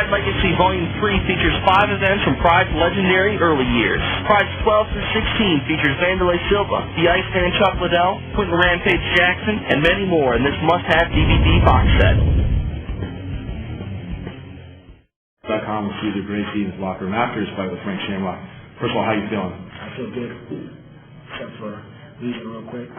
Pride Legacy Volume 3 features 5 events from Pride's legendary early years. Pride's 12 through 16 features Vanderlei Silva, the Iceman Chuck Liddell, Quentin Rampage Jackson, and many more in this must-have DVD box set. .com with Cesar Gracie in his locker room after his fight with Frank Shamrock. First of all, how you feeling? I feel good, except for losing real quick.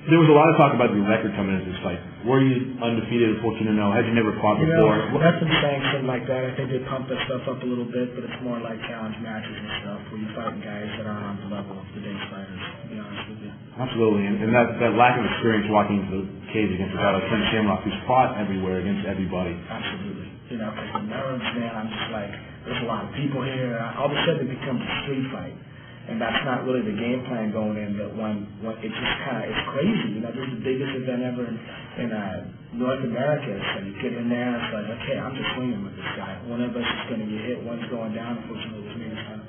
There was a lot of talk about your record coming into this fight. Were you undefeated at 14-0? Had you never fought before? Nothing sanctioned like that. I think they pump that stuff up a little bit, but it's more like challenge matches and stuff where you're fighting guys that aren't on the level of today's fighters, to be honest with you. Absolutely, and that lack of experience walking into the cage against a guy like Frank Shamrock who's fought everywhere against everybody. Absolutely. Because the nerves, man, I'm just like, there's a lot of people here. All of a sudden it becomes a street fight. And that's not really the game plan going in, but when it just it's crazy. This is the biggest event ever in North America. So you get in there and it's like, okay, I'm just swinging with this guy. One of us is going to get hit, one's going down. Unfortunately, it was me this time.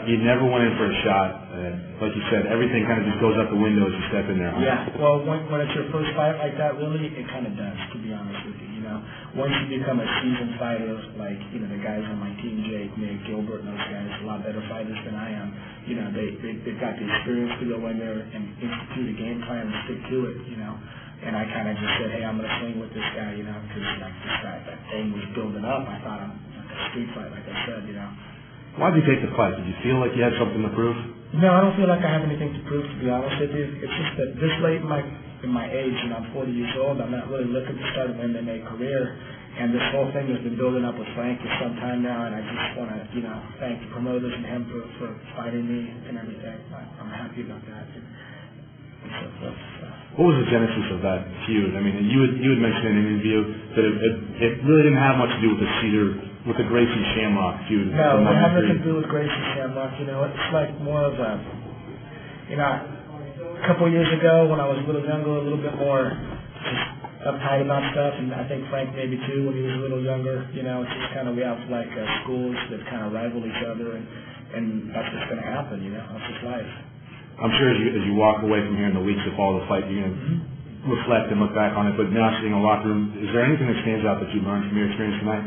You never went in for a shot. Like you said, everything kind of just goes out the window as you step in there. Huh? Yeah, well, when it's your first fight like that, really, it kind of does, to be honest with you. Once you become a seasoned fighter, like, the guys on my team, Jake, Nick, Gilbert, and those guys, a lot better fighters than I am, they've got the experience to go in there and institute a game plan and stick to it, And I kind of just said, hey, I'm going to swing with this guy, because that thing was building up. I thought I'm like a street fight, like I said, Why did you take the fight? Did you feel like you had something to prove? No, I don't feel like I have anything to prove, to be honest with you. It's just that this late in my age, I'm 40 years old, I'm not really looking to start an MMA career. And this whole thing has been building up with Frank for some time now, and I just want to, thank the promoters and him for fighting me and everything. I'm happy about that. And so forth. What was the genesis of that feud? I mean, you had mentioned in an interview that it really didn't have much to do with with the Gracie Shamrock feud. No, it had nothing to do with Gracie Shamrock. It's like more of a, a couple years ago when I was a little younger, a little bit more just uptight about stuff, and I think Frank maybe too when he was a little younger. It's just kind of, we have like schools that kind of rival each other, and that's what's going to happen. That's just life. I'm sure as you walk away from here in the weeks that follow the fight, you're going to reflect and look back on it. But now sitting in a locker room, is there anything that stands out that you learned from your experience tonight?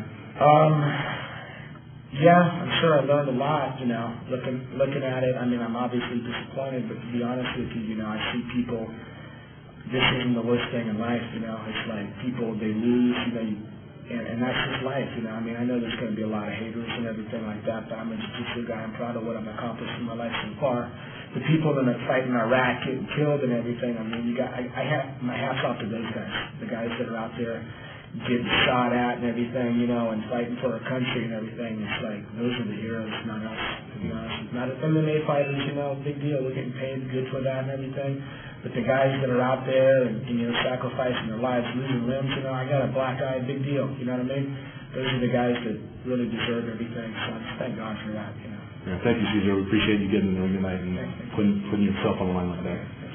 Yeah, I'm sure I learned a lot, looking at it. I mean, I'm obviously disappointed, but to be honest with you, I see people, this isn't the worst thing in life, it's like people, they lose, and that's just life, I mean, I know there's going to be a lot of haters and everything like that, but I'm a jiu-jitsu guy, I'm proud of what I've accomplished in my life so far. The people that are fighting Iraq, getting killed and everything, I mean, I have my hats off to those guys, the guys that are out there getting shot at and everything, and fighting for our country and everything. It's like, those are the heroes, not us, to be honest. Not MMA fighters, big deal. We're getting paid good for that and everything. But the guys that are out there and sacrificing their lives, losing limbs, I got a black eye, big deal. You know what I mean? Those are the guys that really deserve everything. So I just thank God for that, Yeah, thank you, Cesar. We appreciate you getting in the ring tonight and putting yourself on the line like that.